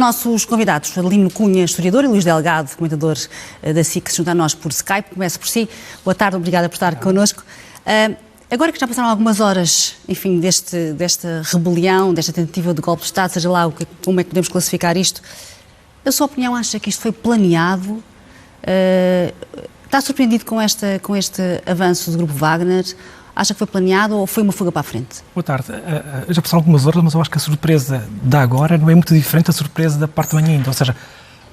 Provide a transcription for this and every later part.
Nossos convidados, Lino Cunha, historiador, e Luís Delgado, comentador da SIC, que se junta a nós por Skype. Começo por si. Boa tarde, obrigada por estar connosco. Agora que já passaram algumas horas, enfim, desta rebelião, desta tentativa de golpe de Estado, seja lá como é que podemos classificar isto, a sua opinião acha que isto foi planeado? Está surpreendido com este avanço do Grupo Wagner? Acha que foi planeado ou foi uma fuga para a frente? Boa tarde. Já passaram algumas horas, mas eu acho que a surpresa de agora não é muito diferente da surpresa da parte da manhã ainda. Ou seja,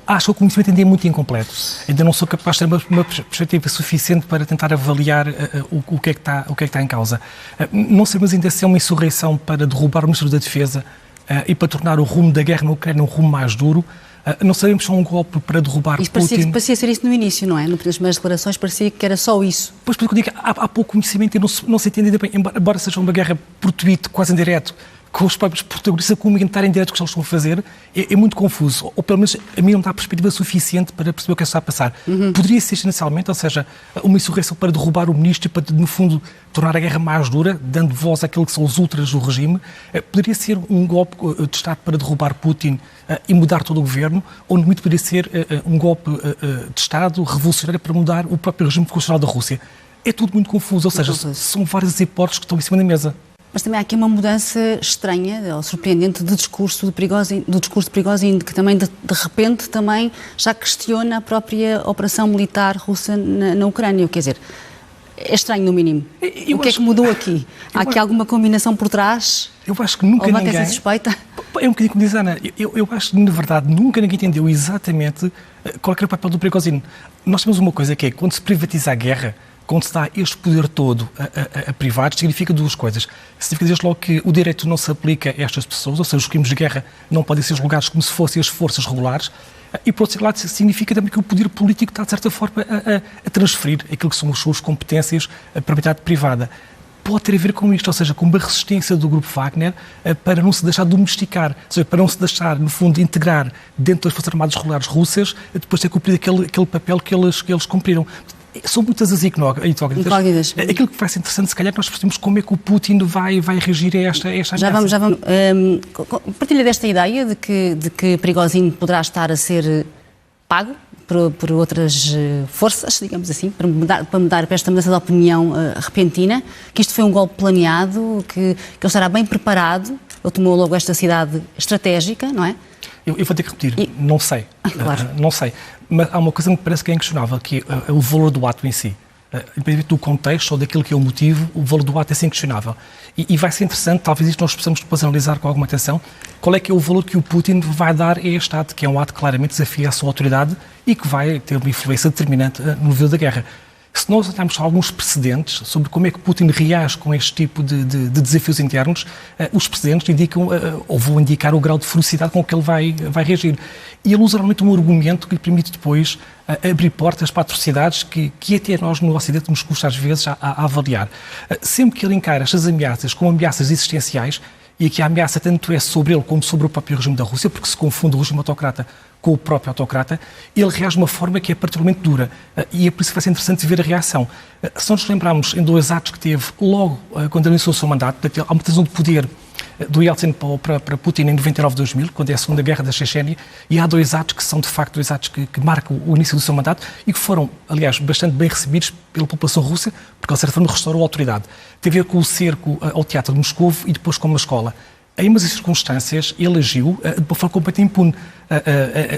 acho que o conhecimento ainda é muito incompleto. Ainda não sou capaz de ter uma perspectiva suficiente para tentar avaliar o que é que está em causa. Não sabemos ainda se é uma insurreição para derrubar o Ministro da Defesa e para tornar o rumo da guerra na Ucrânia um rumo mais duro. Não sabemos se é um golpe para derrubar Putin. Parecia ser isso no início, não é? Nas primeiras declarações parecia que era só isso. Pois, porque eu digo, há pouco conhecimento e não se entende ainda bem, embora seja uma guerra por tweet, quase em direto, com os próprios protagonistas a comentarem em direto o que eles estão a fazer, é muito confuso. Ou pelo menos a mim não dá perspectiva suficiente para perceber o que está a passar. Poderia ser essencialmente, ou seja, uma insurreição para derrubar o ministro e para, no fundo, tornar a guerra mais dura, dando voz àquilo que são os ultras do regime. Poderia ser um golpe de Estado para derrubar Putin e mudar todo o governo, ou no limite poderia ser um golpe de Estado revolucionário para mudar o próprio regime constitucional da Rússia. É tudo muito confuso, ou seja, são várias hipóteses que estão em cima da mesa. Mas também há aqui uma mudança estranha ou surpreendente do discurso de Prigozhin, que também, de repente, também já questiona a própria operação militar russa na Ucrânia. Quer dizer, é estranho, no mínimo. O que é que mudou aqui? Há aqui alguma combinação por trás? Eu acho que nunca ninguém... Ou suspeita? É um bocadinho como diz a Ana. Eu acho que, na verdade, nunca ninguém entendeu exatamente qual era o papel do Prigozhin. Nós temos uma coisa que é, quando se privatiza a guerra, quando se dá este poder todo a privados, significa duas coisas. Significa, desde logo, que o direito não se aplica a estas pessoas, ou seja, os crimes de guerra não podem ser julgados como se fossem as forças regulares. E, por outro lado, significa também que o poder político está, de certa forma, a transferir aquilo que são as suas competências à propriedade privada. Pode ter a ver com isto, ou seja, com uma resistência do Grupo Wagner para não se deixar domesticar, ou seja, para não se deixar, no fundo, integrar dentro das Forças Armadas Regulares russas, depois de ter cumprido aquele papel que eles cumpriram. São muitas as incógnitas. Aquilo que vai ser interessante, se calhar, nós percebemos como é que o Putin vai reagir a esta ameaça. Já vamos. Partilha desta ideia de que Prigozhin poderá estar a ser pago por outras forças, digamos assim, para esta mudança de opinião repentina, que isto foi um golpe planeado, que ele estará bem preparado, ele tomou logo esta cidade estratégica, não é? Eu vou ter que repetir, não sei. Claro. Não sei. Mas há uma coisa que me parece que é inquestionável, que é o valor do ato em si. Independente do contexto ou daquilo que é o motivo, o valor do ato é inquestionável. E vai ser interessante, talvez isto nós possamos depois analisar com alguma atenção, qual é que é o valor que o Putin vai dar a este ato, que é um ato que claramente desafia a sua autoridade e que vai ter uma influência determinante no nível da guerra. Se nós olharmos alguns precedentes sobre como é que Putin reage com este tipo de desafios internos, os precedentes indicam, ou vão indicar, o grau de ferocidade com que ele vai reagir. E ele usa realmente um argumento que lhe permite depois abrir portas para atrocidades que até nós no Ocidente nos custa às vezes a avaliar. Sempre que ele encara estas ameaças como ameaças existenciais, e aqui a ameaça tanto é sobre ele como sobre o próprio regime da Rússia, porque se confunde o regime autocrata com o próprio autocrata, ele reage de uma forma que é particularmente dura. E é por isso que vai ser interessante ver a reação. Se nós nos lembrarmos em dois atos que teve logo quando ele iniciou o seu mandato, há uma transição de poder do Yeltsin para Putin em 99-2000, quando é a Segunda Guerra da Chechênia, e há dois atos que são, de facto, dois atos que marcam o início do seu mandato e que foram, aliás, bastante bem recebidos pela população russa, porque, de certa forma, restaurou a autoridade. Tem a ver com o cerco ao Teatro de Moscovo e depois com uma escola. Em umas circunstâncias, ele agiu de uma forma completamente impune.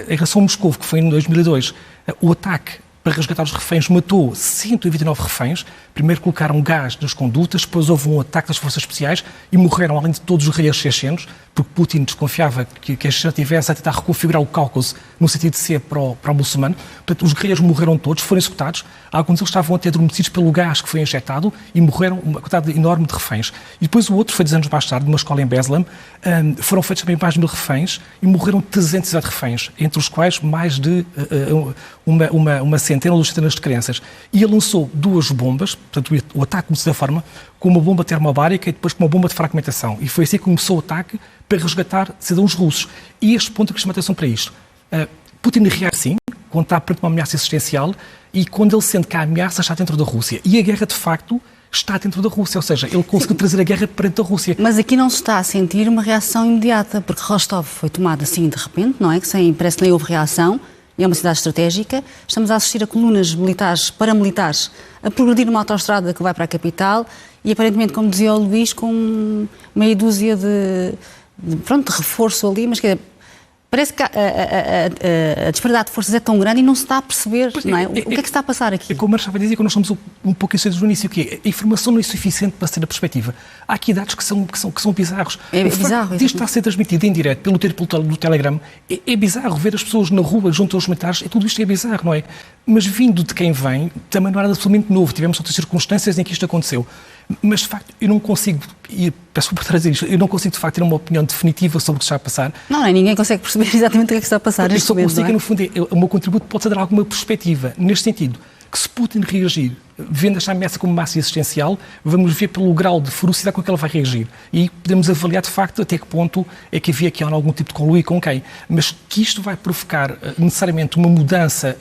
Em relação a Moscovo, que foi em 2002, o ataque para resgatar os reféns matou 129 reféns. Primeiro colocaram gás nas condutas, depois houve um ataque das forças especiais e morreram, além de todos, os guerrilheiros chechenos, porque Putin desconfiava que a Chechênia estivesse a tentar reconfigurar o Cáucaso no sentido de ser para o muçulmano. Portanto, os guerrilheiros morreram todos, foram executados. Alguns deles estavam até adormecidos pelo gás que foi injetado e morreram uma quantidade enorme de reféns. E depois o outro foi 10 anos mais tarde, numa escola em Beslan, foram feitos também mais de 1000 reféns e morreram 300 reféns, entre os quais mais de uma centena ou 2 centenas de crianças. E ele lançou duas bombas, portanto o ataque começou da forma, com uma bomba termobárica e depois com uma bomba de fragmentação. E foi assim que começou o ataque para resgatar cidadãos russos. E este ponto é que chama atenção para isto. Putin reage assim, quando está perante uma ameaça existencial e quando ele sente que a ameaça está dentro da Rússia. E a guerra, de facto, está dentro da Rússia, ou seja, ele conseguiu trazer a guerra para dentro da Rússia. Mas aqui não se está a sentir uma reação imediata, porque Rostov foi tomada assim de repente, não é? Que parece que nem houve reação, é uma cidade estratégica. Estamos a assistir a colunas militares, paramilitares, a progredir numa autoestrada que vai para a capital e aparentemente, como dizia o Luís, com meia dúzia de reforço ali, mas quer dizer, parece que a disparidade de forças é tão grande e não se está a perceber, não é? O que é que se está a passar aqui? É como eu estava a dizer, que nós somos um pouco incertos no início, que é, a informação não é suficiente para ser a perspectiva. Há aqui dados que são bizarros. É bizarro. Isto está a ser transmitido em direto pelo Telegram. É bizarro ver as pessoas na rua junto aos militares. Tudo isto é bizarro, não é? Mas vindo de quem vem, também não era absolutamente novo. Tivemos outras circunstâncias em que isto aconteceu. Mas, de facto, eu não consigo, e peço por trazer isto, eu não consigo, de facto, ter uma opinião definitiva sobre o que está a passar. Não, ninguém consegue perceber exatamente o que é que está a passar. Eu só consigo, no fundo, o meu contributo pode ser dar alguma perspectiva, neste sentido, que se Putin reagir, vendo esta ameaça como massa existencial, vamos ver pelo grau de ferocidade com que ele vai reagir. E podemos avaliar, de facto, até que ponto é que havia aqui algum tipo de conluio com quem. Mas que isto vai provocar necessariamente uma mudança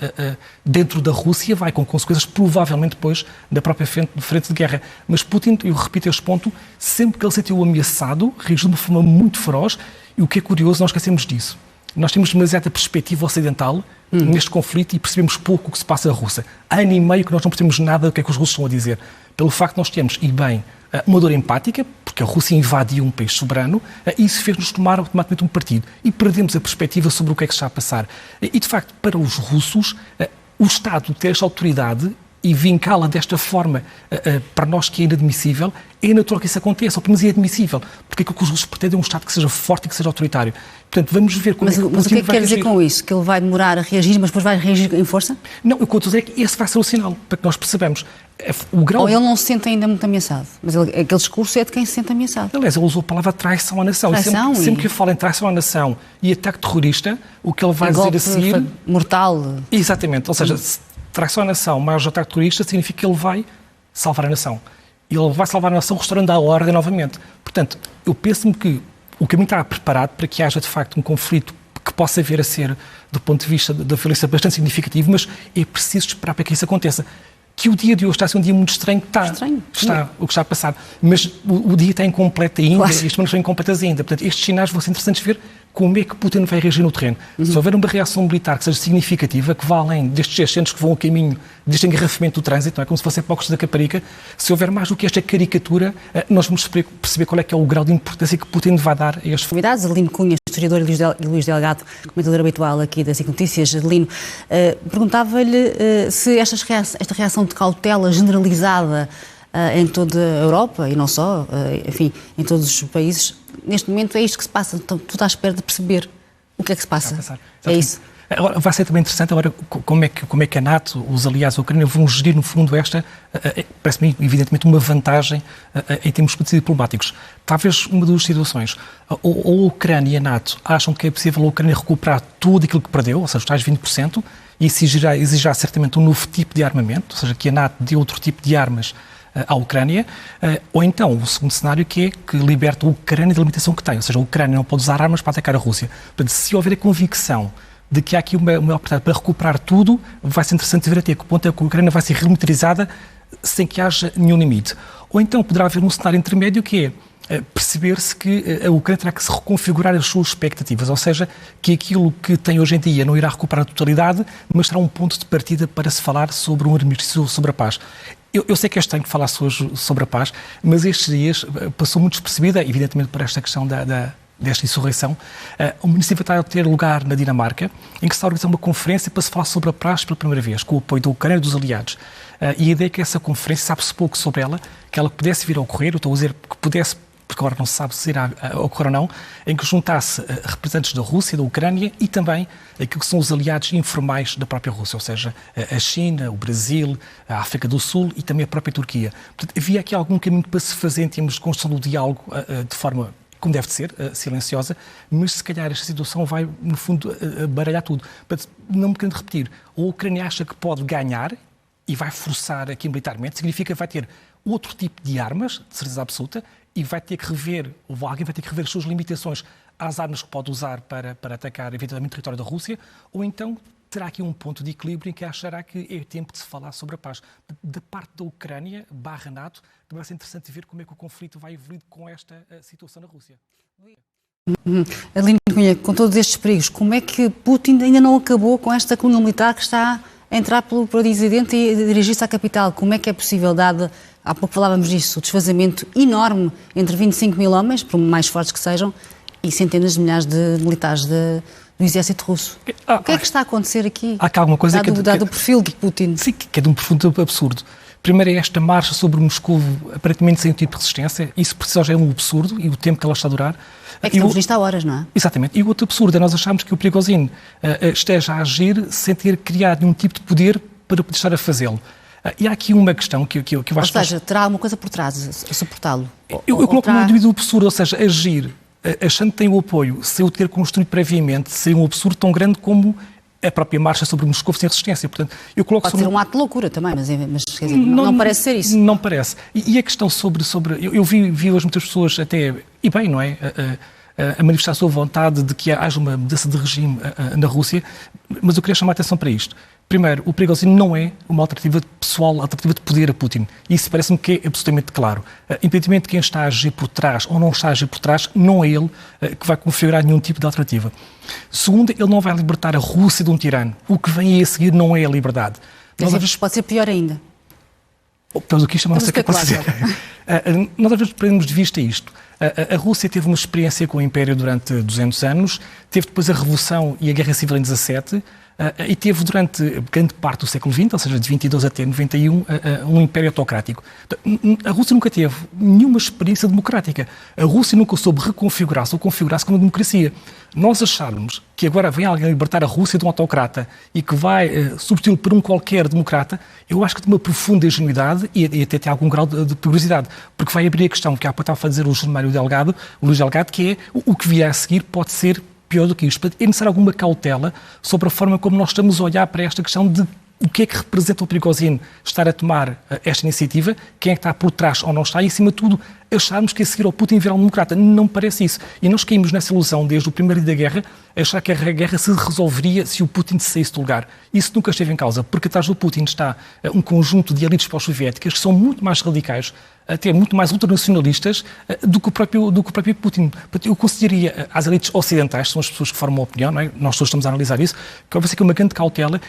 dentro da Rússia, vai com consequências provavelmente depois da própria frente de guerra. Mas Putin, eu repito este ponto, sempre que ele se sentiu ameaçado, reagiu de uma forma muito feroz, e o que é curioso, nós esquecemos disso. Nós temos demasiada perspectiva ocidental neste conflito e percebemos pouco o que se passa na Rússia. Há ano e meio que nós não percebemos nada do que é que os russos estão a dizer. Pelo facto de nós temos, e bem, uma dor empática, porque a Rússia invadiu um país soberano, e isso fez-nos tomar automaticamente um partido. E perdemos a perspectiva sobre o que é que está a passar. E, de facto, para os russos, o Estado ter esta autoridade e vincá-la desta forma, para nós que é inadmissível, é natural que isso aconteça, ou pelo menos é admissível, porque aquilo que os russos pretendem é um Estado que seja forte e que seja autoritário. Portanto, vamos ver como mas o que é que quer dizer com isso? Que ele vai demorar a reagir, mas depois vai reagir em força? Não, o que eu estou a dizer é que esse vai ser o sinal, para que nós percebamos. O grau... Ou ele não se sente ainda muito ameaçado, mas aquele discurso é de quem se sente ameaçado. Aliás, ele usou a palavra traição à nação. Sempre que eu falo em traição à nação e ataque terrorista, o que ele vai dizer a seguir... mortal. Exatamente, ou seja... Traição à nação, mais ataque terrorista, significa que ele vai salvar a nação. E ele vai salvar a nação restaurando a ordem novamente. Portanto, eu penso-me que o caminho está preparado para que haja, de facto, um conflito que possa vir a ser, do ponto de vista da violência, bastante significativo, mas é preciso esperar para que isso aconteça. Que o dia de hoje está a ser um dia muito estranho, está o que está a passar. Mas o dia está incompleto ainda, e as semanas estão incompletas ainda. Portanto, estes sinais vão ser interessantes ver como é que Putin vai reagir no terreno. Se houver uma reação militar que seja significativa, que vá além destes 600 que vão a caminho deste engarrafamento do trânsito, não é como se fossem poucos da Caparica, se houver mais do que esta caricatura, nós vamos perceber qual é que é o grau de importância que Putin vai dar a estes convidados. Adelino Cunha, historiador, e Luís Delgado, comentador habitual aqui das SIC Notícias. Adelino, perguntava-lhe se esta reação de cautela generalizada em toda a Europa, e não só, enfim, em todos os países, neste momento é isto que se passa. Então, tu estás à espera de perceber o que é que se passa. É isso. Agora, vai ser também interessante agora como é que a NATO, os aliados da Ucrânia, vão gerir, no fundo, esta, parece-me, evidentemente, uma vantagem em termos diplomáticos. Talvez uma das situações. Ou a Ucrânia e a NATO acham que é possível a Ucrânia recuperar tudo aquilo que perdeu, ou seja, os tais 20%, e exigirá certamente um novo tipo de armamento, ou seja, que a NATO dê outro tipo de armas à Ucrânia, ou então o segundo cenário, que é que liberta a Ucrânia da limitação que tem, ou seja, a Ucrânia não pode usar armas para atacar a Rússia. Portanto, se houver a convicção de que há aqui uma oportunidade para recuperar tudo, vai ser interessante ver até que ponto é que a Ucrânia vai ser remilitarizada sem que haja nenhum limite. Ou então poderá haver um cenário intermédio, que é perceber-se que a Ucrânia terá que se reconfigurar as suas expectativas, ou seja, que aquilo que tem hoje em dia não irá recuperar a totalidade, mas será um ponto de partida para se falar sobre um armistício, sobre a paz. Eu sei que é estranho falar hoje sobre a paz, mas estes dias passou muito despercebida, evidentemente por esta questão desta insurreição. Uma iniciativa está a ter lugar na Dinamarca, em que se está a organizar uma conferência para se falar sobre a paz pela primeira vez, com o apoio da Ucrânia e dos aliados. E a ideia é que essa conferência, sabe-se pouco sobre ela, que ela pudesse vir a ocorrer, eu estou a dizer que pudesse, porque agora não se sabe se irá ocorrer ou não, em que juntasse representantes da Rússia, da Ucrânia e também aquilo que são os aliados informais da própria Rússia, ou seja, a China, o Brasil, a África do Sul e também a própria Turquia. Portanto, havia aqui algum caminho para se fazer em termos de construção do diálogo de forma, como deve de ser, silenciosa, mas se calhar esta situação vai, no fundo, baralhar tudo. Portanto, não me querendo repetir, a Ucrânia acha que pode ganhar e vai forçar aqui militarmente, significa que vai ter outro tipo de armas, de certeza absoluta, e vai ter que rever, ou alguém vai ter que rever as suas limitações às armas que pode usar para atacar eventualmente o território da Rússia, ou então será aqui um ponto de equilíbrio em que achará que é tempo de se falar sobre a paz. Da parte da Ucrânia, /NATO, também vai ser interessante ver como é que o conflito vai evoluir com esta situação na Rússia. Adelino Cunha, com todos estes perigos, como é que Putin ainda não acabou com esta coluna militar que está a entrar pelo Ocidente e a dirigir-se à capital? Como é que é possível, dado, há pouco falávamos disso, o desfazamento enorme entre 25 mil homens, por mais fortes que sejam, e centenas de milhares de militares do exército russo? O que é que está a acontecer aqui? Há cá alguma coisa dado o perfil de Putin? Sim, que é de um profundo absurdo. Primeiro é esta marcha sobre Moscou, aparentemente sem tipo de resistência. Isso por si só já é um absurdo, e o tempo que ela está a durar. É que estamos nisto há horas, não é? Exatamente. E o outro absurdo é nós acharmos que o Prigozhin esteja a agir sem ter criado nenhum tipo de poder para poder estar a fazê-lo. E há aqui uma questão que eu acho... Ou seja, terá alguma coisa por trás a suportá-lo? Eu coloco um indivíduo absurdo, ou seja, agir achando que tem o apoio, sem o ter construído previamente, seria um absurdo tão grande como a própria marcha sobre Moscou sem resistência. Portanto, eu coloco Pode ser um ato de loucura também, mas quer dizer, não parece ser isso. Não parece. E a questão sobre eu vi as muitas pessoas até, e bem, não é, a manifestar a sua vontade de que haja uma mudança de regime na Rússia, mas eu queria chamar a atenção para isto. Primeiro, o Prigozhin não é uma alternativa pessoal, alternativa de poder a Putin. Isso parece-me que é absolutamente claro. Independentemente de quem está a agir por trás ou não está a agir por trás, não é ele que vai configurar nenhum tipo de alternativa. Segundo, ele não vai libertar a Rússia de um tirano. O que vem aí a seguir não é a liberdade. Pode ser pior ainda. Pelo que isto não sei o que pode ser. Nós às vezes perdemos de vista isto. A Rússia teve uma experiência com o Império durante 200 anos, teve depois a Revolução e a Guerra Civil em 17, e teve durante grande parte do século XX, ou seja, de 22 até 91, um império autocrático. A Rússia nunca teve nenhuma experiência democrática. A Rússia nunca soube reconfigurar-se ou configurar-se como uma democracia. Nós acharmos que agora vem alguém libertar a Rússia de um autocrata e que vai substituí-lo por um qualquer democrata, eu acho que tem uma profunda ingenuidade e até tem algum grau de perigosidade, porque vai abrir a questão que há para estava a fazer o Luís Delgado, que é o que vier a seguir pode ser pior do que isto. É necessário alguma cautela sobre a forma como nós estamos a olhar para esta questão de o que é que representa o Prigozhin estar a tomar esta iniciativa, quem é que está por trás ou não está, e acima de tudo acharmos que a seguir ao Putin virá um democrata. Não parece isso. E nós caímos nessa ilusão desde o primeiro dia da guerra, achar que a guerra se resolveria se o Putin saísse do lugar. Isso nunca esteve em causa, porque atrás do Putin está um conjunto de elites pós-soviéticas que são muito mais radicais, até muito mais ultranacionalistas do que o próprio Putin. Eu consideraria as elites ocidentais, são as pessoas que formam a opinião, não é? Nós todos estamos a analisar isso, que houve aqui uma grande cautela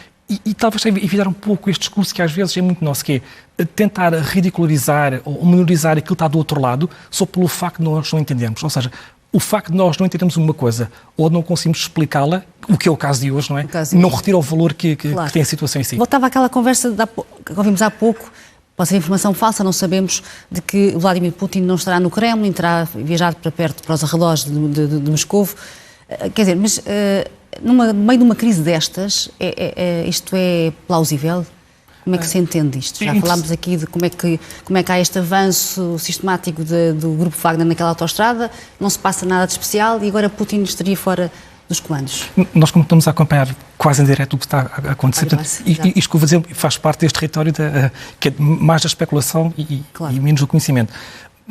e talvez evitar um pouco este discurso que às vezes é muito nosso, que é tentar ridicularizar ou menorizar aquilo que está do outro lado só pelo facto de nós não entendermos. Ou seja, o facto de nós não entendermos uma coisa ou não conseguimos explicá-la, o que é o caso de hoje, não é? Não retira o valor que tem a situação em si. Voltava àquela conversa que ouvimos há pouco. Pode ser informação falsa, não sabemos, de que Vladimir Putin não estará no Kremlin, terá viajado para os arredores de Moscou. Quer dizer, mas no meio de uma crise destas, isto é plausível? Como é que se entende isto? Já falámos aqui de como é que há este avanço sistemático do Grupo Wagner naquela autoestrada, não se passa nada de especial e agora Putin estaria fora dos comandos. Nós, como estamos a acompanhar quase em direto o que está a acontecer, isto que eu vou dizer faz parte deste território que é mais da especulação e menos do conhecimento.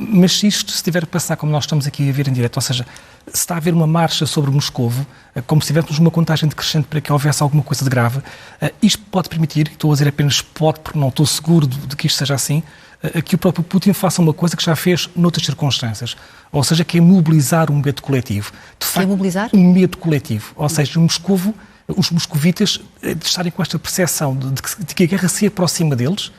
Mas se isto se estiver a passar como nós estamos aqui a ver em direto, ou seja, se está a haver uma marcha sobre Moscovo, como se tivéssemos uma contagem decrescente para que houvesse alguma coisa de grave, isto pode permitir, estou a dizer apenas pode, porque não estou seguro de que isto seja assim, que o próprio Putin faça uma coisa que já fez noutras circunstâncias, ou seja, que é mobilizar um medo coletivo. De facto, mobilizar? Um medo coletivo, ou seja, os moscovitas estarem com esta percepção de que a guerra se aproxima deles,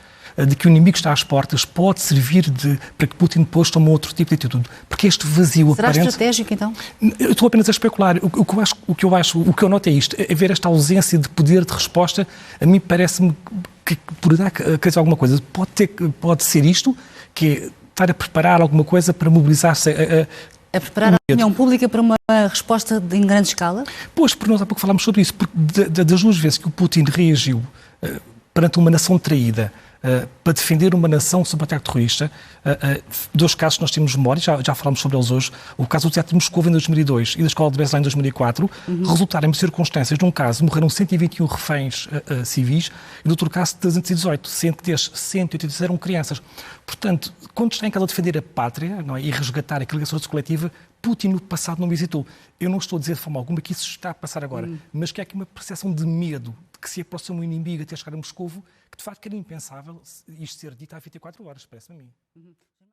de que o inimigo está às portas, pode servir para que Putin depois tome outro tipo de atitude. Porque este vazio Será aparente... estratégico, então? Eu estou apenas a especular. O que eu noto é isto. É ver esta ausência de poder de resposta. A mim parece-me que poderá dizer alguma coisa. Pode ser isto, que é estar a preparar alguma coisa para mobilizar-se a preparar a opinião pública para uma resposta em grande escala? Pois, porque nós há pouco falámos sobre isso. Porque das duas vezes que o Putin reagiu perante uma nação traída, para defender uma nação sob ataque terrorista. Dois casos que nós temos memória, já falámos sobre eles hoje, o caso do Teatro de Moscou em 2002 e da Escola de Breslau em 2004, resultaram em circunstâncias, num caso, morreram 121 reféns civis e no outro caso 318, sendo que destes 186 eram crianças. Portanto, quando está em casa a defender a pátria, não é, e resgatar aquela ligação coletiva, Putin no passado não visitou. Eu não estou a dizer de forma alguma que isso está a passar agora, mas que há aqui uma percepção de medo de que se aproxima um inimigo até chegar a Moscovo, que de facto era impensável isto ser dito há 24 horas, parece-me a mim.